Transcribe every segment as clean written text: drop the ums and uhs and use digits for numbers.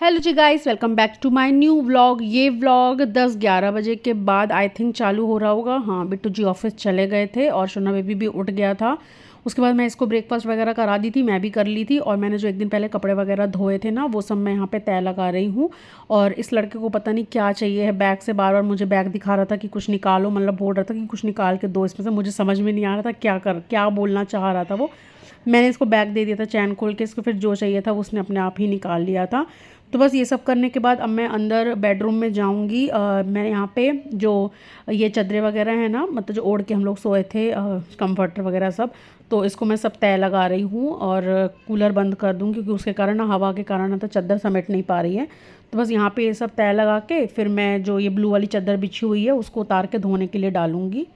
Hello जी guys, welcome back to my new vlog. ये vlog 10-11 बजे के बाद आई थिंक चालू हो रहा होगा। हाँ, बिट्टू जी ऑफिस चले गए थे और शोना बेबी भी उठ गया था। उसके बाद मैं इसको ब्रेकफास्ट वगैरह करा दी थी, मैं भी कर ली थी। और मैंने जो एक दिन पहले कपड़े वगैरह धोए थे ना, वो सब मैं यहाँ पे तय लगा रही हूँ। और इस लड़के को पता नहीं क्या चाहिए है, बैग से बार बार मुझे बैग दिखा रहा था कि कुछ निकालो, मतलब बोल रहा था कि कुछ निकाल के दो इसमें से। मुझे समझ में नहीं आ रहा था क्या बोलना चाह रहा था वो। मैंने इसको बैग दे दिया था चैन खोल के, इसको फिर जो चाहिए था वो उसने अपने आप ही निकाल लिया था। तो बस ये सब करने के बाद अब मैं अंदर बेडरूम में जाऊंगी। मैं यहाँ पे जो ये चादरें वगैरह हैं ना, मतलब जो ओढ़ के हम लोग सोए थे, कंफर्टर वगैरह सब, तो इसको मैं सब तय लगा रही हूँ। और कूलर बंद कर दूँ क्योंकि उसके कारण ना, हवा के कारण ना, तो चादर समेट नहीं पा रही है। तो बस यहाँ पे ये सब तय लगा के फिर मैं जो ये ब्लू वाली चादर बिछी हुई है उसको उतार के धोने के लिए डालूंगी।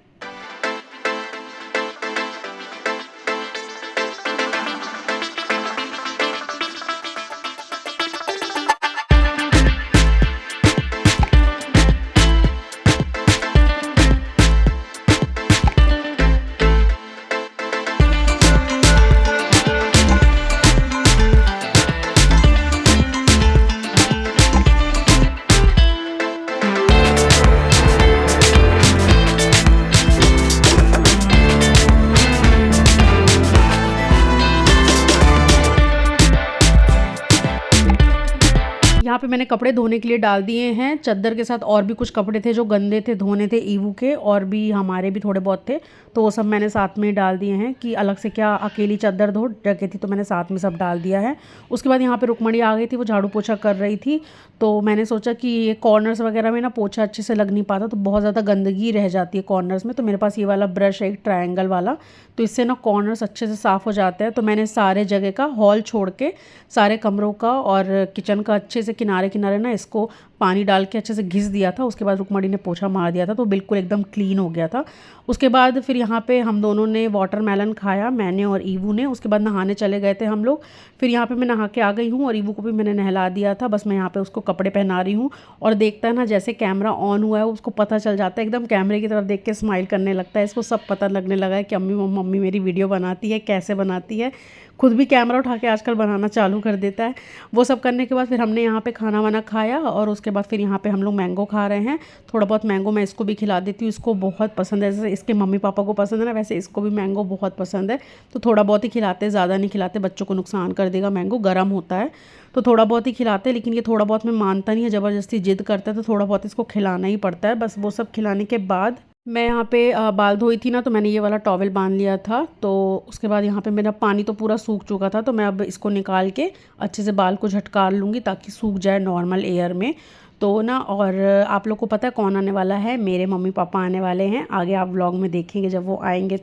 यहाँ पे मैंने कपड़े धोने के लिए डाल दिए हैं। चादर के साथ और भी कुछ कपड़े थे जो गंदे थे, धोने थे ईवू के, और भी हमारे भी थोड़े बहुत थे। तो वो सब मैंने साथ में डाल दिए हैं कि अलग से क्या अकेली चादर धो रखी थी, तो मैंने साथ में सब डाल दिया है। उसके बाद यहाँ पे रुक्मणी आ गई थी, वो झाड़ू पोछा कर रही थी। तो मैंने सोचा कि ये कॉर्नर्स वगैरह में ना पोछा अच्छे से लग नहीं पाता, तो बहुत ज़्यादा गंदगी रह जाती है कॉर्नर्स में। तो मेरे पास ये वाला ब्रश है, एक ट्रायंगल वाला, तो इससे ना कॉर्नर्स अच्छे से साफ़ हो जाते हैं। तो मैंने सारे जगह का, हॉल छोड़ के सारे कमरों का और किचन का अच्छे से किनारे किनारे ना इसको पानी डाल के अच्छे से घिस दिया था। उसके बाद रुक्मणी ने पोछा मार दिया था, तो बिल्कुल एकदम क्लीन हो गया था। उसके बाद फिर यहाँ पे हम दोनों ने वाटरमेलन खाया, मैंने और ईवू ने। उसके बाद नहाने चले गए थे हम लोग। फिर यहाँ पे मैं नहा के आ गई हूँ और ईवू को भी मैंने नहला दिया था। बस मैं यहाँ पे उसको कपड़े पहना रही हूँ। और देखता है ना, जैसे कैमरा ऑन हुआ है उसको पता चल जाता है, एकदम कैमरे की तरफ देख के स्माइल करने लगता है। इसको सब पता लगने लगा है कि अम्मी मम्मी मेरी वीडियो बनाती है, कैसे बनाती है। खुद भी कैमरा उठा के आजकल बनाना चालू कर देता है। वो सब करने के बाद फिर हमने यहाँ पे खाना वाना खाया और उसके बाद फिर यहाँ पे हम लोग मैंगो खा रहे हैं। थोड़ा बहुत मैंगो मैं इसको भी खिला देती हूँ, इसको बहुत पसंद है। जैसे इसके मम्मी पापा को पसंद है ना, वैसे इसको भी मैंगो बहुत पसंद है। तो थोड़ा बहुत ही खिलाते, ज़्यादा नहीं खिलाते, बच्चों को नुकसान कर देगा, मैंगो गर्म होता है। तो थोड़ा बहुत ही खिलाते हैं, लेकिन ये थोड़ा बहुत में मानता नहीं है, ज़बरदस्ती जिद करता है, तो थोड़ा बहुत इसको खिलाना ही पड़ता है। बस वो सब खिलाने के बाद मैं यहाँ पे बाल धोई थी ना, तो मैंने ये वाला टॉवल बांध लिया था। तो उसके बाद यहाँ पे मेरा पानी तो पूरा सूख चुका था, तो मैं अब इसको निकाल के अच्छे से बाल को झटकार लूँगी ताकि सूख जाए नॉर्मल एयर में। तो ना, और आप लोग को पता है कौन आने वाला है? मेरे मम्मी पापा आने वाले हैं। आगे आप व्लॉग में देखेंगे जब वो आएंगे।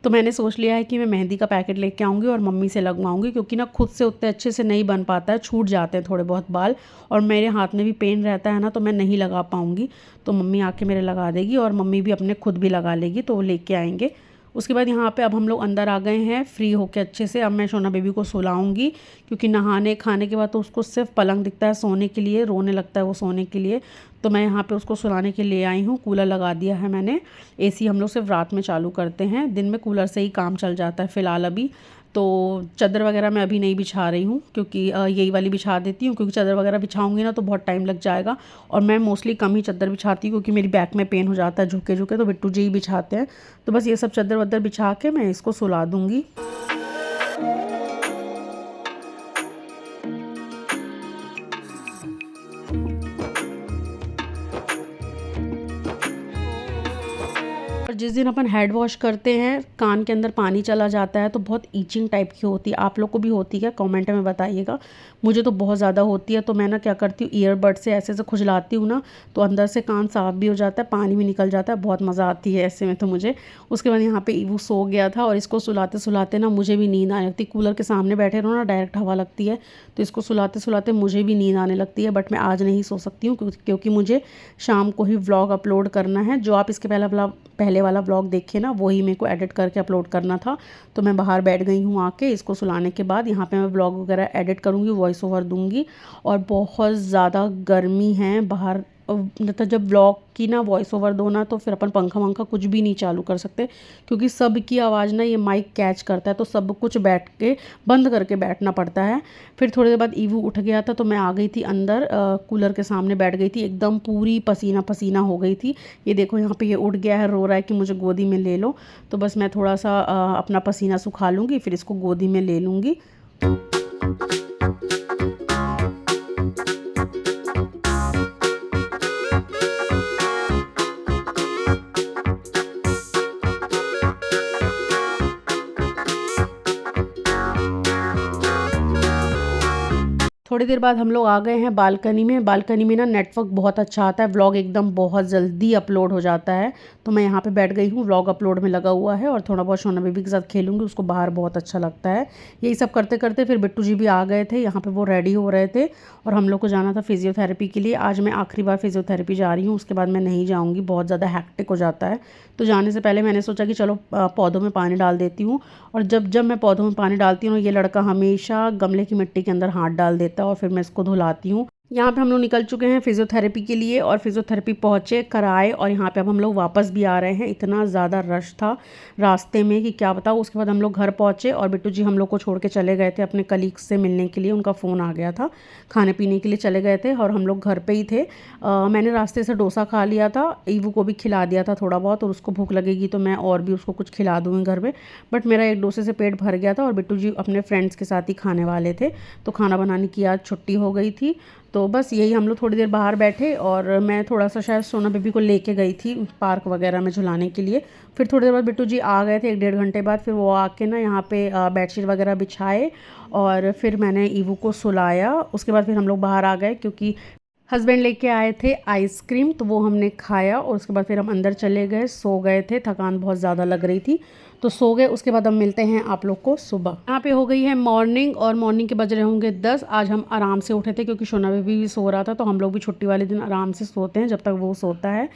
तो मैंने सोच लिया है कि मैं मेहंदी का पैकेट लेके आऊँगी और मम्मी से लगवाऊँगी, क्योंकि ना खुद से उतने अच्छे से नहीं बन पाता है, छूट जाते हैं थोड़े बहुत बाल। और मेरे हाथ में भी पेन रहता है ना, तो मैं नहीं लगा पाऊँगी। तो मम्मी आके मेरे लगा देगी और मम्मी भी अपने खुद भी लगा लेगी, तो वो लेके आएंगे। उसके बाद यहाँ पे अब हम लोग अंदर आ गए हैं फ्री होके अच्छे से। अब मैं शोना बेबी को सुलाऊंगी, क्योंकि नहाने खाने के बाद तो उसको सिर्फ पलंग दिखता है सोने के लिए, रोने लगता है वो सोने के लिए। तो मैं यहाँ पे उसको सुलाने के लिए आई हूँ। कूलर लगा दिया है मैंने। एसी हम लोग सिर्फ रात में चालू करते हैं, दिन में कूलर से ही काम चल जाता है फ़िलहाल अभी। तो चादर वगैरह मैं अभी नहीं बिछा रही हूँ, क्योंकि यही वाली बिछा देती हूँ, क्योंकि चादर वगैरह बिछाऊंगी ना तो बहुत टाइम लग जाएगा। और मैं मोस्टली कम ही चादर बिछाती हूँ, क्योंकि मेरी बैक में पेन हो जाता है झुके झुके, तो बिट्टू जी ही बिछाते हैं। तो बस ये सब चादर वदर बिछा के मैं इसको सुला दूँगी। और जिस दिन अपन हेड वॉश करते हैं, कान के अंदर पानी चला जाता है तो बहुत ईचिंग टाइप की होती है। आप लोग को भी होती है? कमेंट में बताइएगा। मुझे तो बहुत ज़्यादा होती है। तो मैं ना क्या करती हूँ, ईयरबड से ऐसे ऐसे खुजलाती हूँ ना, तो अंदर से कान साफ भी हो जाता है, पानी भी निकल जाता है। बहुत मज़ा आती है ऐसे में तो मुझे। उसके बाद यहाँ पे ईवू सो गया था और इसको सुलाते सुलाते ना मुझे भी नींद आने लगती। कूलर के सामने बैठे रहो ना, डायरेक्ट हवा लगती है, तो इसको सुलाते सुलाते मुझे भी नींद आने लगती है। बट मैं आज नहीं सो सकती हूँ, क्योंकि मुझे शाम को ही व्लॉग अपलोड करना है। जो आप इसके पहले वाला व्लॉग देखे ना, वही मेरे को एडिट करके अपलोड करना था। तो मैं बाहर बैठ गई हूँ आके। इसको सुलाने के बाद यहाँ पे मैं व्लॉग वगैरह एडिट करूँगी, वॉइस ओवर दूँगी। और बहुत ज़्यादा गर्मी है बाहर, मतलब जब व्लॉग की ना वॉइस ओवर दो ना तो फिर अपन पंखा वंखा कुछ भी नहीं चालू कर सकते, क्योंकि सब की आवाज़ ना ये माइक कैच करता है, तो सब कुछ बैठ के बंद करके बैठना पड़ता है। फिर थोड़ी देर बाद ईवू उठ गया था तो मैं आ गई थी अंदर, कूलर के सामने बैठ गई थी, एकदम पूरी पसीना पसीना हो गई थी। ये देखो यहाँ पे ये उठ गया है, रो रहा है कि मुझे गोदी में ले लो। तो बस मैं थोड़ा सा अपना पसीना सुखा लूँगी, फिर इसको गोदी में ले लूँगी। थोड़ी देर बाद हम लोग आ गए हैं बालकनी में। बालकनी में ना नेटवर्क बहुत अच्छा आता है, व्लॉग एकदम बहुत जल्दी अपलोड हो जाता है। तो मैं यहाँ पे बैठ गई हूँ, व्लॉग अपलोड में लगा हुआ है और थोड़ा बहुत सोना बेबी के साथ खेलूँगी, उसको बाहर बहुत अच्छा लगता है। यही सब करते करते फिर बिट्टू जी भी आ गए थे, यहाँ पे वो रेडी हो रहे थे और हम लोग को जाना था फिजियोथेरेपी के लिए। आज मैं आखिरी बार फिजियोथेरेपी जा रही हूँ, उसके बाद मैं नहीं जाऊँगी, बहुत ज़्यादा हैक्टिक हो जाता है। तो जाने से पहले मैंने सोचा कि चलो पौधों में पानी डाल देती हूँ। और जब जब मैं पौधों में पानी डालती हूँ, ये लड़का हमेशा गमले की मिट्टी के अंदर हाथ डाल देता है और फिर मैं इसको धुलाती हूँ। यहाँ पे हम लोग निकल चुके हैं फिजियोथेरेपी के लिए और फिजियोथेरेपी पहुँचे, कराए और यहाँ पे अब हम लोग वापस भी आ रहे हैं। इतना ज़्यादा रश था रास्ते में कि क्या बताऊँ। उसके बाद हम लोग घर पहुँचे और बिट्टू जी हम लोग को छोड़ के चले गए थे अपने कलीग्स से मिलने के लिए, उनका फ़ोन आ गया था, खाने पीने के लिए चले गए थे और हम लोग घर पे ही थे। मैंने रास्ते से डोसा खा लिया था, ईवू को भी खिला दिया था थोड़ा बहुत, और उसको भूख लगेगी तो मैं और भी उसको कुछ खिला दूँगी घर में। बट मेरा एक डोसे से पेट भर गया था और बिट्टू जी अपने फ्रेंड्स के साथ ही खाने वाले थे, तो खाना बनाने की आज छुट्टी हो गई थी। तो बस यही हम लोग थोड़ी देर बाहर बैठे और मैं थोड़ा सा शायद सोना बेबी को लेके गई थी पार्क वगैरह में झुलाने के लिए। फिर थोड़ी देर बाद बिट्टू जी आ गए थे, 1-1.5 घंटे बाद। फिर वो आके ना यहाँ पे बेडशीट वगैरह बिछाए और फिर मैंने ईवू को सुलाया। उसके बाद फिर हम लोग बाहर आ गए क्योंकि हस्बैंड लेके आए थे आइसक्रीम, तो वो हमने खाया और उसके बाद फिर हम अंदर चले गए, सो गए थे, थकान बहुत ज़्यादा लग रही थी तो सो गए। उसके बाद हम मिलते हैं आप लोग को सुबह। यहाँ पे हो गई है मॉर्निंग और मॉर्निंग के बज रहे होंगे 10। आज हम आराम से उठे थे क्योंकि सोना बेबी भी सो रहा था, तो हम लोग भी छुट्टी वाले दिन आराम से सोते हैं जब तक वो सोता है।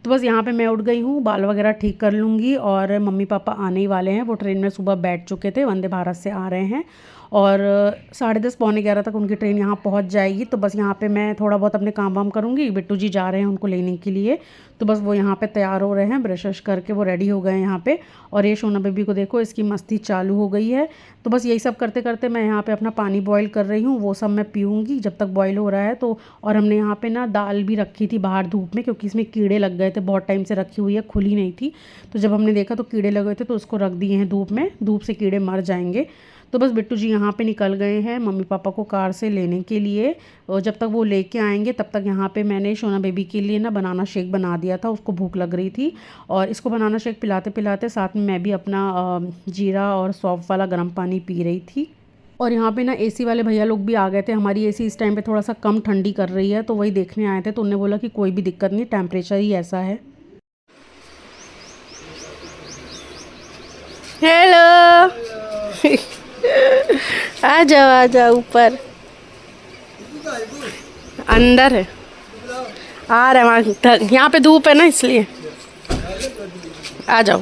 तो बस यहाँ पे मैं उठ गई हूँ, बाल वगैरह ठीक कर लूँगी और मम्मी पापा आने ही वाले हैं। वो ट्रेन में सुबह बैठ चुके थे, वंदे भारत से आ रहे हैं और 10:30 पौने 11 तक उनकी ट्रेन यहाँ पहुँच जाएगी। तो बस यहाँ पे मैं थोड़ा बहुत अपने काम वाम करूँगी। बिट्टू जी जा रहे हैं उनको लेने के लिए, तो बस वो यहाँ पे तैयार हो रहे हैं, ब्रश व्रश करके वो रेडी हो गए हैं यहाँ पे। और ये सोना बेबी को देखो, इसकी मस्ती चालू हो गई है। तो बस यही सब करते करते मैं यहाँ पे अपना पानी बॉईल कर रही हूँ, वो सब मैं पीऊँगी जब तक बॉईल हो रहा है। तो और हमने यहाँ पे ना दाल भी रखी थी बाहर धूप में, क्योंकि इसमें कीड़े लग गए थे, बहुत टाइम से रखी हुई है, खुली नहीं थी। तो जब हमने देखा तो कीड़े लगे थे, तो उसको रख दिए हैं धूप में, धूप से कीड़े मर जाएंगे। तो बस बिट्टू जी यहाँ पे निकल गए हैं मम्मी पापा को कार से लेने के लिए, और जब तक वो लेके आएंगे तब तक यहाँ पे मैंने सोना बेबी के लिए ना बनाना शेक बना दिया था, उसको भूख लग रही थी और इसको बनाना शेक पिलाते पिलाते साथ में मैं भी अपना जीरा और सौंफ वाला गर्म पानी पी रही थी। और यहाँ पे ना एसी वाले भैया लोग भी आ गए थे। हमारी एसी इस टाइम पे थोड़ा सा कम ठंडी कर रही है, तो वही देखने आए थे। तो उन्होंने बोला कि कोई भी दिक्कत नहीं, टेम्परेचर ही ऐसा है। हेलो आ जाओ ऊपर, अंदर है, आ रहे वहाँ, यहाँ पे धूप है ना इसलिए आ जाओ।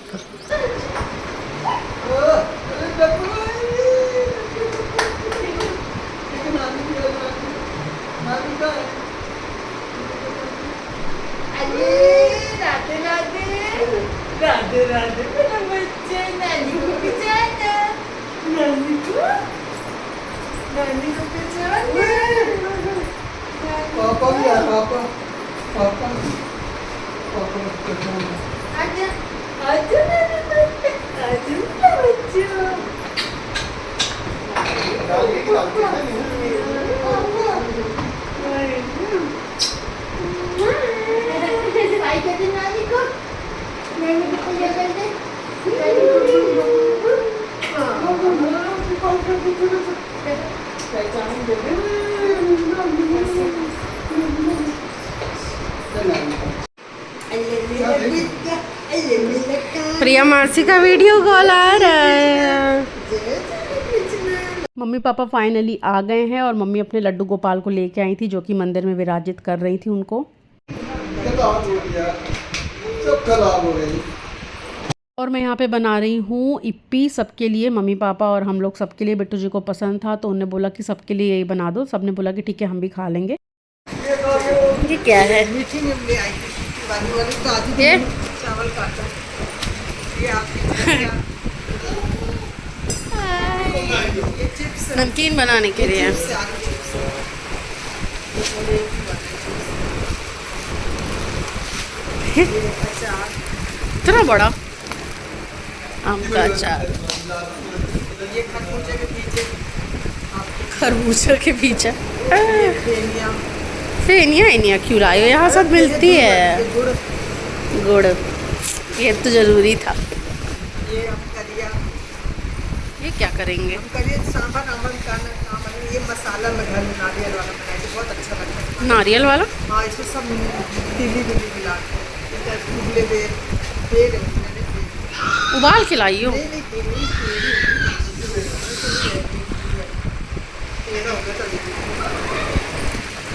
राधे राधे मेरा बच्चे, नानी को पहचाना, नानी को पहचाना। पापा भी आ, पापा पापा पापा आजा आजा मेरे बच्चे, आजा मेरा बच्चे। भाई कहते नानी को, नानी को पूजा करते, नानी प्रिया मासी का वीडियो कॉल आ रहा है। मम्मी पापा फाइनली आ गए हैं और मम्मी अपने लड्डू गोपाल को लेके आई थी, जो कि मंदिर में विराजित कर रही थी उनको। और मैं यहाँ पे बना रही हूँ इप्पी सबके लिए, मम्मी पापा और हम लोग सबके लिए। बिट्टू जी को पसंद था तो उन्होंने बोला कि सबके लिए यही बना दो, सबने बोला कि ठीक है हम भी खा लेंगे। ये क्या है? मीठी नींबू आई थी वाली तो आधी ये चावल काटा। ये आपकी ये चिप्स नमकीन बनाने के लिए। चिप्स आलू चिप्स ये अचार इतना बड़ा आम का अचार। ये खरबूजे के पीछे खरबूजा के पीछे फेनिया फेनिया इनिया क्यों लाए हो? यहाँ सब मिलती है। गुड़ गुड़ ये तो ज़रूरी था। ये हम करिया ये क्या करेंगे? हम करिए सांभर आमन का ये मसाला में घर में नारियल वाला बनाए तो बहुत अच्छा लगता है। नारियल वाला? हाँ इसमें सब तिली तिली मिला के उबले बेर उबाल के लाई हो? नहीं तिली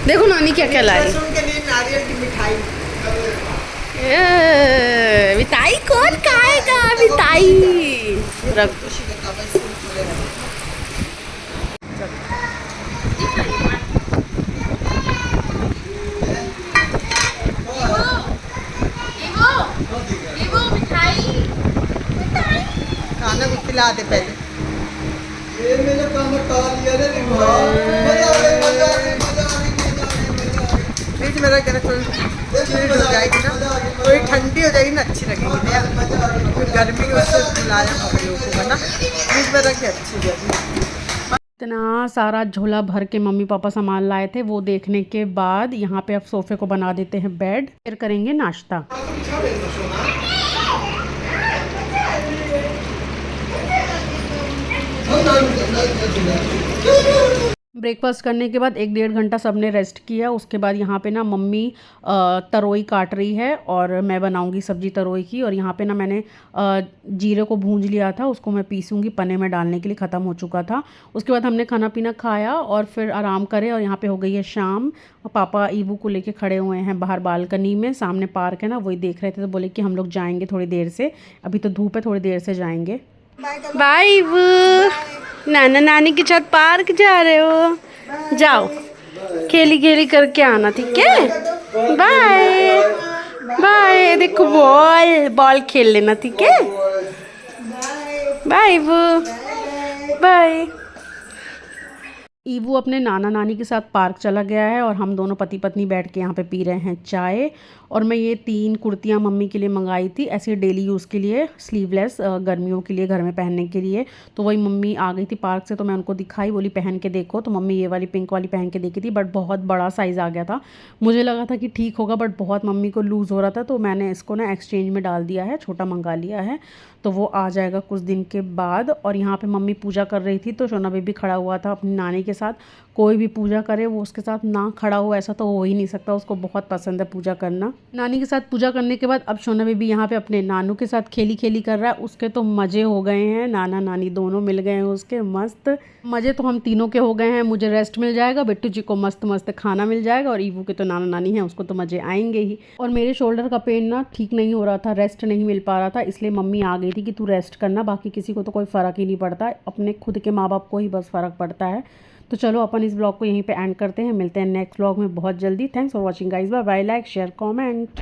देखो नानी क्या क्या लाई। के लिए नारियल की मिठाई मिठाई कौन खाएगा? मिठाई रख दो। खुशी का बस खुले रहे। खाना भी खिला दे पहले। ये मैंने काम बता दिया रे मजा आ गई मजा आ गई मजा आ गई मजा आ गई मजा आ गई। फ्रिज में रख के थोड़ी चिल्ड हो जाएगी ना, थोड़ी ठंडी हो जाएगी ना, अच्छी लगेगी यार। गर्मी में उससे खिलाया हम लोगों को है ना, फ्रिज में रख के अच्छी लगेगी। इतना सारा झोला भर के मम्मी पापा सामान लाए थे, वो देखने के बाद यहाँ पे अब सोफे को बना देते हैं बेड, फिर करेंगे नाश्ता। ब्रेकफास्ट करने के बाद 1-1.5 घंटा सबने रेस्ट किया। उसके बाद यहाँ पे ना मम्मी तरोई काट रही है और मैं बनाऊंगी सब्जी तरोई की। और यहाँ पे ना मैंने जीरे को भूंज लिया था, उसको मैं पीसूंगी पन्ने में डालने के लिए, ख़त्म हो चुका था। उसके बाद हमने खाना पीना खाया और फिर आराम करे। और यहाँ पे हो गई है शाम। पापा ईबू को लेके खड़े हुए हैं बाहर बालकनी में, सामने पार्क है ना, वही देख रहे थे। तो बोले कि हम लोग जाएंगे थोड़ी देर से, अभी तो धूप है, थोड़ी देर से जाएंगे। बाय ईबू, नाना नानी के साथ पार्क जा रहे हो? जाओ खेली खेली करके आना, ठीक है? Bye bye. देखो बॉल बॉल खेल लेना, ठीक है? Bye ईबू bye. ईबू अपने नाना नानी के साथ पार्क चला गया है और हम दोनों पति पत्नी बैठ के यहाँ पे पी रहे हैं चाय। और मैं ये 3 कुर्तियाँ मम्मी के लिए मंगाई थी, ऐसे डेली यूज़ के लिए, स्लीवलेस, गर्मियों के लिए घर में पहनने के लिए। तो वही मम्मी आ गई थी पार्क से, तो मैं उनको दिखाई, बोली पहन के देखो। तो मम्मी ये वाली पिंक वाली पहन के देखी थी, बट बहुत बड़ा साइज़ आ गया था। मुझे लगा था कि ठीक होगा, बट बहुत मम्मी को लूज़ हो रहा था, तो मैंने इसको ना एक्सचेंज में डाल दिया है, छोटा मंगा लिया है। तो वो आ जाएगा कुछ दिन के बाद। और यहाँ पे मम्मी पूजा कर रही थी, तो शोना बेबी खड़ा हुआ था अपनी नानी के साथ। कोई भी पूजा करे वो उसके साथ ना खड़ा हो ऐसा तो हो ही नहीं सकता, उसको बहुत पसंद है पूजा करना। नानी के साथ पूजा करने के बाद अब शोना बेबी यहाँ पे अपने नानू के साथ खेली खेली कर रहा है। उसके तो मज़े हो गए हैं, नाना नानी दोनों मिल गए हैं उसके, मस्त मज़े तो हम तीनों के हो गए हैं। मुझे रेस्ट मिल जाएगा, बिट्टू जी को मस्त मस्त खाना मिल जाएगा, और ईवू के तो नाना नानी हैं, उसको तो मज़े आएंगे ही। और मेरे शोल्डर का पेन ना ठीक नहीं हो रहा था, रेस्ट नहीं मिल पा रहा था, इसलिए मम्मी आ गई थी कि तू रेस्ट करना, बाकी किसी को तो कोई फ़र्क ही नहीं पड़ता, अपने खुद के माँ बाप को ही बस फ़र्क पड़ता है। तो चलो अपन इस ब्लॉग को यहीं पे एंड करते हैं, मिलते हैं नेक्स्ट ब्लॉग में बहुत जल्दी। Thanks for watching guys, bye bye, like share comment.